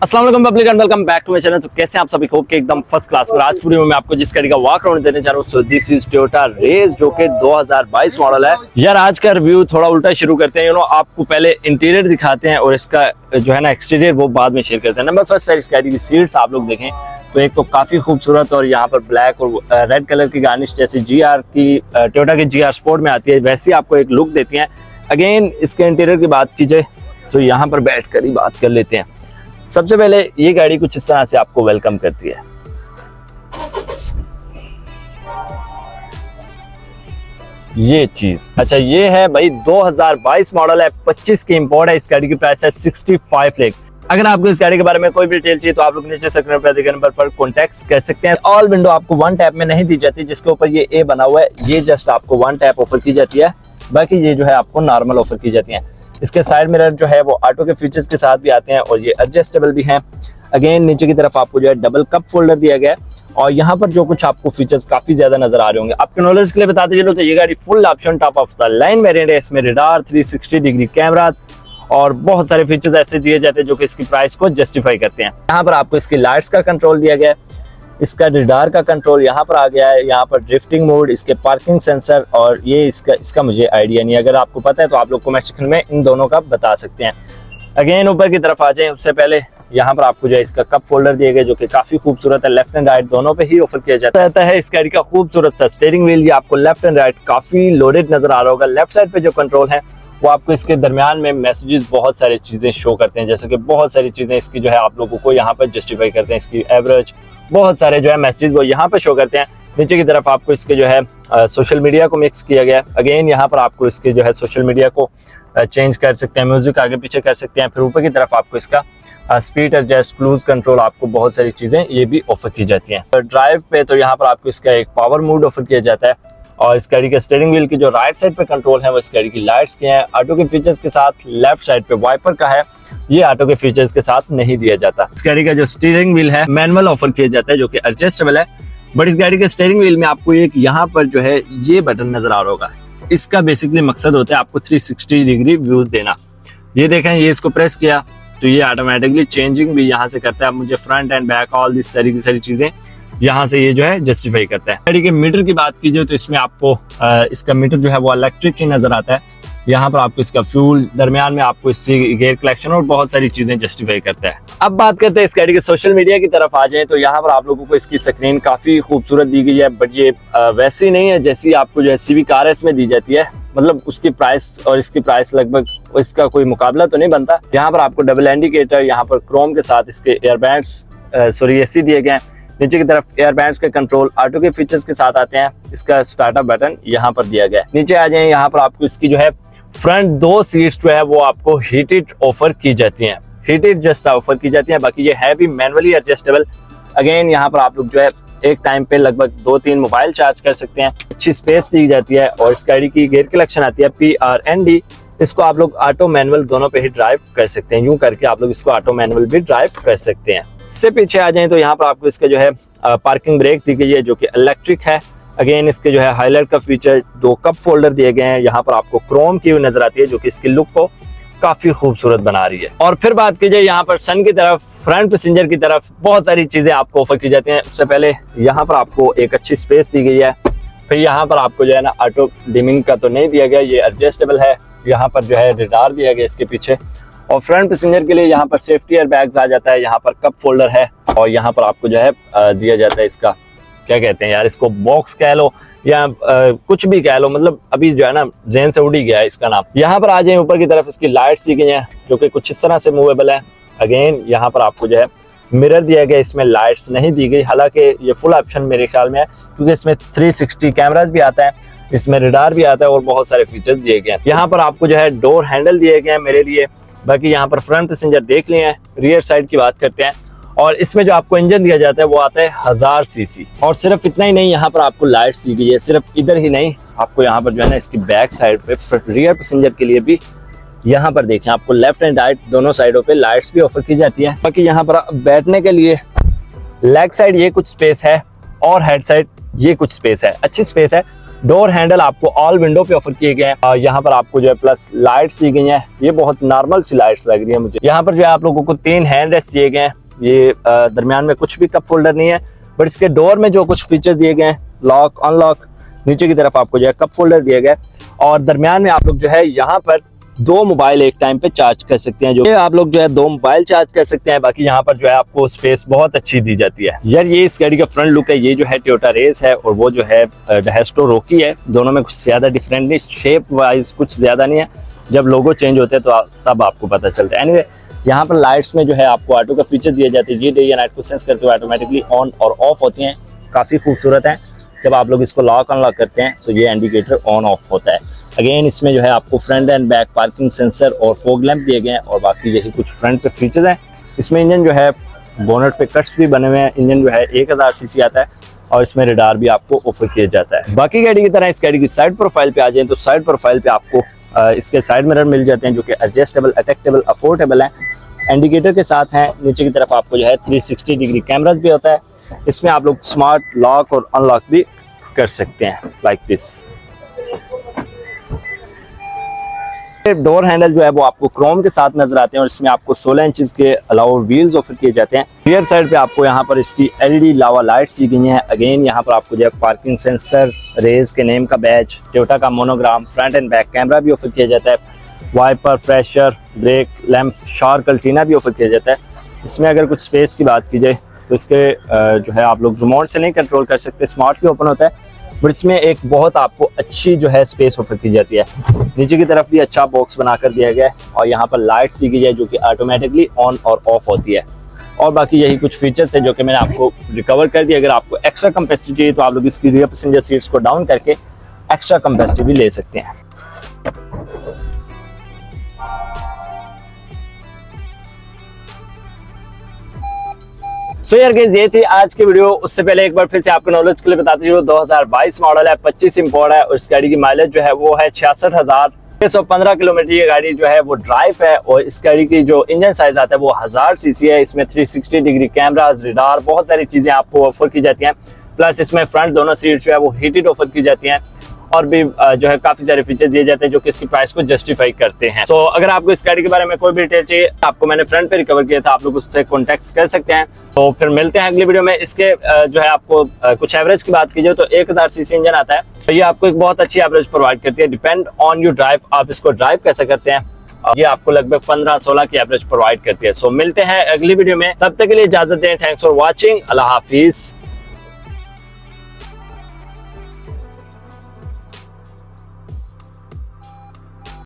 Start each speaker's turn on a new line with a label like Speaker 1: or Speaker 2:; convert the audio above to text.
Speaker 1: अस्सलाम वालेकुम public and welcome back to my channel. तो कैसे हैं आप सभी? होप के एकदम फर्स्ट क्लास पर। आज की वीडियो में मैं आपको जिस गाड़ी का वॉक अराउंड देने जा रहा हूँ so this is Toyota race, जो कि 2022 मॉडल है। यार आज का रिव्यू थोड़ा उल्टा शुरू करते हैं। आपको पहले इंटीरियर दिखाते हैं और इसका जो है ना एक्सटीरियर वो बाद में शेयर करते हैं। नंबर फर्स्ट पर इस गाड़ी की सीट्स आप लोग देखें तो एक तो काफी खूबसूरत और यहाँ पर ब्लैक और रेड कलर की गार्निश जैसे GR की टोयोटा की GR स्पोर्ट में आती है वैसी आपको एक लुक देती है। अगेन इसके इंटीरियर की बात की जाए तो यहाँ पर बैठ कर ही बात कर लेते हैं। सबसे पहले ये गाड़ी कुछ इस तरह से आपको वेलकम करती है। ये चीज अच्छा ये है भाई 2022 मॉडल है, 25 की इंपोर्ट है। इस गाड़ी की प्राइस है 65 लाख। अगर आपको इस गाड़ी के बारे में कोई भी डिटेल चाहिए तो आप लोग नीचे स्क्रीन पर दिए गए नंबर पर कॉन्टेक्ट कर सकते हैं। ऑल विंडो आपको वन टैप में नहीं दी जाती, जिसके ऊपर ये ए बना हुआ है ये जस्ट आपको वन टैप ऑफर की जाती है, बाकी ये जो है आपको नॉर्मल ऑफर की जाती है। इसके साइड मिरर जो है वो ऑटो के फीचर्स के साथ भी आते हैं और ये एडजस्टेबल भी हैं। अगेन नीचे की तरफ आपको जो है डबल कप फोल्डर दिया गया है और यहाँ पर जो कुछ आपको फीचर्स काफी ज्यादा नजर आ रहे होंगे। आपके नॉलेज के लिए बताते चलो तो ये गाड़ी full option top of the line variant है। इसमें रडार, 360 डिग्री कैमरा और बहुत सारे फीचर्स ऐसे दिए जाते हैं जो कि इसकी प्राइस को जस्टिफाई करते हैं। यहाँ पर आपको इसकी लाइट्स का कंट्रोल दिया गया है, इसका रडार का कंट्रोल यहाँ पर आ गया है, यहाँ पर ड्रिफ्टिंग मोड, इसके पार्किंग सेंसर और ये इसका मुझे आइडिया नहीं है। अगर आपको पता है तो आप लोग कमेंट सेक्शन में इन दोनों का बता सकते हैं। अगेन ऊपर की तरफ आ जाएं उससे पहले यहाँ पर आपको जो है इसका कप फोल्डर दिए गए जो कि काफी खूबसूरत है। लेफ्ट एंड राइट दोनों पे ही ऑफर किया जाता रहता है। इस गाड़ी का खूबसूरत सा स्टीयरिंग व्हील, ये आपको लेफ्ट एंड राइट काफी लोडेड नजर आ रहा होगा। लेफ्ट साइड पे जो कंट्रोल है वो आपको इसके दरमियान में मैसेजेस बहुत सारी चीजें शो करते हैं, जैसे कि बहुत सारी चीजें इसकी जो है आप लोगों को यहाँ पर जस्टिफाई करते हैं। इसकी एवरेज बहुत सारे जो है मैसेजेस वो यहाँ पर शो करते हैं। नीचे की तरफ आपको इसके जो है सोशल मीडिया को मिक्स किया गया है। अगेन यहाँ पर आपको इसके जो है सोशल मीडिया को चेंज कर सकते हैं, म्यूजिक आगे पीछे कर सकते हैं। फिर ऊपर की तरफ आपको इसका स्पीड एडजस्ट, क्रूज कंट्रोल, आपको बहुत सारी चीजें ये भी ऑफर की जाती हैं। ड्राइव पे तो यहाँ पर आपको इसका एक पावर मोड ऑफर किया जाता है और इस गाड़ी के स्टीयरिंग व्हील की जो राइट साइड पे कंट्रोल है वो इस गाड़ी की लाइट्स के हैं। ऑटो के फीचर्स के साथ लेफ्ट साइड पे वाइपर का है, ये ऑटो के फीचर्स के साथ नहीं दिया जाता। इस गाड़ी का जो स्टीयरिंग व्हील है मैनुअल ऑफर किया जाता है जो कि एडजस्टेबल है, बट इस गाड़ी के स्टीयरिंग व्हील में आपको एक यहाँ पर जो है ये बटन नजर आ रहा होगा। इसका बेसिकली मकसद होता है आपको 360 डिग्री व्यूज देना। ये देखें, ये इसको प्रेस किया तो ये ऑटोमेटिकली चेंजिंग भी यहाँ से करता है। मुझे front and back all this सारी की सारी चीजें यहाँ से ये जो है जस्टिफाई करता है। गाड़ी के मीटर की बात कीजिए तो इसमें आपको इसका मीटर जो है वो इलेक्ट्रिक ही नजर आता है। यहाँ पर आपको इसका फ्यूल, दरमियान में आपको इसकी गियर कलेक्शन और बहुत सारी चीजें जस्टिफाई करता है। अब बात करते हैं इस गाड़ी के सोशल मीडिया की तरफ आ जाए तो यहाँ पर आप लोगों को इसकी स्क्रीन काफी खूबसूरत दी गई है, बट ये वैसी नहीं है जैसी आपको जो है सिविक RS में दी जाती है। मतलब उसकी प्राइस और इसकी प्राइस लगभग इसका कोई मुकाबला तो नहीं बनता। यहाँ पर आपको डबल इंडिकेटर, यहाँ पर क्रोम के साथ इसके एयरबैग्स AC दिए गए हैं। नीचे की तरफ एयरबैग्स के कंट्रोल ऑटो के फीचर्स के साथ आते हैं। इसका स्टार्टअप बटन यहाँ पर दिया गया है। नीचे आ जाए, यहाँ पर आपको इसकी जो है फ्रंट 2 सीट्स जो है वो आपको हीटेड ऑफर की जाती हैं, हीटेड जस्ट ऑफर की जाती हैं। बाकी ये है भी मैनुअली एडजस्टेबल। अगेन यहाँ पर आप लोग जो है एक टाइम पे लगभग 2-3 मोबाइल चार्ज कर सकते हैं। अच्छी स्पेस दी जाती है और इस गाड़ी की गियर कलेक्शन आती है PRND। इसको आप लोग ऑटो मैनुअल दोनों पे ही ड्राइव कर सकते हैं। यूं करके आप लोग इसको ऑटो मैनुअल भी ड्राइव कर सकते हैं। इससे पीछे आ जाएं तो यहाँ पर आपको इसका जो है पार्किंग ब्रेक दी गई है जो कि इलेक्ट्रिक है। अगेन इसके जो है हाईलाइट का फीचर, 2 कप फोल्डर दिए गए हैं। यहाँ पर आपको क्रोम की हुई नजर आती है जो कि इसकी लुक को काफी खूबसूरत बना रही है। और फिर बात की जाए यहाँ पर सन की तरफ, फ्रंट पैसेंजर की तरफ बहुत सारी चीजें आपको ऑफर की जाती हैं। उससे पहले यहाँ पर आपको एक अच्छी स्पेस दी गई है। फिर यहाँ पर आपको जो है ना ऑटो डिमिंग का तो नहीं दिया गया, ये एडजस्टेबल है। यहाँ पर जो है रडार दिया गया इसके पीछे और फ्रंट पैसेंजर के लिए यहाँ पर सेफ्टी एयर बैग्स आ जाता है। यहाँ पर कप फोल्डर है और यहाँ पर आपको जो है दिया जाता है इसका क्या कहते हैं यार, इसको बॉक्स कह लो या कुछ भी कह लो, मतलब अभी जो है ना जेन से उड़ ही गया है इसका नाम। यहाँ पर आ जाए ऊपर की तरफ, इसकी लाइट्स दी गई हैं जो कि कुछ इस तरह से मूवेबल है। अगेन यहाँ पर आपको जो है मिरर दिया गया, इसमें लाइट्स नहीं दी गई, हालांकि ये फुल ऑप्शन मेरे ख्याल में है क्योंकि इसमें 360 कैमरास भी आता है, इसमें रडार भी आता है और बहुत सारे फीचर्स दिए गए हैं। यहाँ पर आपको जो है डोर हैंडल दिए गए हैं मेरे लिए। बाकी यहाँ पर फ्रंट पैसेंजर देख लिए हैं। रियर साइड की बात करते हैं और इसमें जो आपको इंजन दिया जाता है वो आता है 1000 सीसी। और सिर्फ इतना ही नहीं, यहाँ पर आपको लाइट्स दी गई है। सिर्फ इधर ही नहीं, आपको यहाँ पर जो है ना इसकी बैक साइड पे रियर पैसेंजर के लिए भी यहाँ पर देखें आपको लेफ्ट एंड राइट दोनों साइडों पे लाइट्स भी ऑफर की जाती है। बाकी यहाँ पर बैठने के लिए लेग साइड ये कुछ स्पेस है और हेड साइड ये कुछ स्पेस है, अच्छी स्पेस है। डोर हैंडल आपको ऑल विंडो पे ऑफर किए गए हैं और यहाँ पर आपको जो है प्लस लाइट्स दी गई हैं, ये बहुत नॉर्मल सी लाइट्स लग रही है मुझे। यहाँ पर जो है आप लोगों को 3 हैंड रेस्ट दिए गए हैं, ये दरमियान में कुछ भी कप होल्डर नहीं है, बट इसके डोर में जो कुछ फीचर्स दिए गए हैं, लॉक अनलॉक, नीचे की तरफ आपको जो है कप होल्डर दिए गए और दरमियान में आप लोग जो है यहाँ पर 2 मोबाइल एक टाइम पे चार्ज कर सकते हैं, जो आप लोग जो है 2 मोबाइल चार्ज कर सकते हैं। बाकी यहाँ पर जो है आपको स्पेस बहुत अच्छी दी जाती है। यार ये इस गाड़ी का फ्रंट लुक है, ये जो है टोयोटा रेस है और वो जो है डहेस्टो रोकी है, दोनों में कुछ ज्यादा डिफरेंट नहीं, शेप वाइज कुछ ज्यादा नहीं है, जब लोगो चेंज होते हैं तो तब आपको पता चलता है। एनीवे यहाँ पर लाइट्स में जो है आपको ऑटो का फीचर दिया जाता है, ये डे या नाइट को सेंस करते हुए ऑटोमेटिकली ऑन और ऑफ होती हैं, काफी खूबसूरत है। जब आप लोग इसको लॉक अनलॉक करते हैं तो ये इंडिकेटर ऑन ऑफ होता है। अगेन इसमें जो है आपको front and back parking sensor और फॉग लैंप दिए गए हैं और बाकी यही कुछ फ्रंट पे फीचर्स हैं। इसमें इंजन जो है बोनट पे कट्स भी बने हुए हैं, इंजन जो है 1000 सीसी आता है और इसमें रडार भी आपको ऑफर किया जाता है। बाकी गाड़ी की तरह इस गाड़ी की साइड प्रोफाइल पे आ जाए तो साइड प्रोफाइल पे आपको इसके साइड मिरर मिल जाते हैं, जो कि एडजस्टेबल, अटैचेबल, अफोर्डेबल है, इंडिकेटर के साथ हैं। नीचे की तरफ आपको जो है 360 डिग्री कैमरास भी होता है। इसमें आप लोग स्मार्ट लॉक और अनलॉक भी कर सकते हैं लाइक दिस। डोर हैंडल जो है वो आपको क्रोम के साथ नजर आते हैं और इसमें आपको 16 इंचेस के अलाउ व्हील्स ऑफर किए जाते हैं। रियर साइड पे आपको यहाँ पर इसकी एलईडी लावा लाइट्स दी गई हैं। अगेन यहाँ पर आपको जो है पार्किंग सेंसर, रेस के नेम का बैच, टोयोटा का monogram, front and back camera भी ऑफर किया जाता है, wiper, fresher, brake lamp, shark antenna भी ऑफर किया जाता है। इसमें अगर कुछ स्पेस की बात की जाए तो इसके जो है आप लोग रिमोट से नहीं कंट्रोल कर सकते, स्मार्ट भी ओपन होता है, बट इसमें एक बहुत आपको अच्छी जो है स्पेस ऑफर की जाती है। नीचे की तरफ भी अच्छा बॉक्स बनाकर दिया गया है और यहाँ पर लाइट्स दी गई है जो कि ऑटोमेटिकली ऑन और ऑफ होती है। और बाकी यही कुछ फीचर्स थे जो कि मैंने आपको रिकवर कर दिया। अगर आपको एक्स्ट्रा कैपेसिटी चाहिए तो आप लोग इसकी रियर पैसेंजर सीट्स को डाउन करके एक्स्ट्रा कैपेसिटी भी ले सकते हैं। सो यार गाइस ये थी आज की वीडियो। उससे पहले एक बार फिर से आपको नॉलेज के लिए बताते चलो, 2022 मॉडल है, 25 इंपोर्ट है और इस गाड़ी की माइलेज जो है वो है 66,615 किलोमीटर। ये गाड़ी जो है वो ड्राइव है और इस गाड़ी की जो इंजन साइज आता है वो 1000 सीसी है। इसमें 360 डिग्री कैमरास, रडार, बहुत सारी चीजें आपको ऑफर की जाती हैं। प्लस इसमें फ्रंट दोनों सीट जो है वो हीटेड ऑफर की जाती हैं और भी जो है काफी सारे फीचर दिए जाते हैं जो कि इसकी प्राइस को जस्टिफाई करते हैं। तो अगर आपको इस गाड़ी के बारे में कोई भी डिटेल चाहिए, आपको मैंने फ्रंट पे रिकवर किया था, आप लोग उससे कॉन्टेक्ट कर सकते हैं। तो फिर मिलते हैं अगली वीडियो में। इसके जो है आपको कुछ एवरेज की बात कीजिए तो 1000 सीसी इंजन आता है, तो ये आपको एक बहुत अच्छी एवरेज प्रोवाइड करती है। डिपेंड ऑन यू ड्राइव, आप इसको ड्राइव कैसे करते हैं, ये आपको लगभग 15-16 की एवरेज प्रोवाइड करती है। सो मिलते हैं अगली वीडियो में, तब तक के लिए इजाजत दें। Thanks for watching, Allah Hafiz.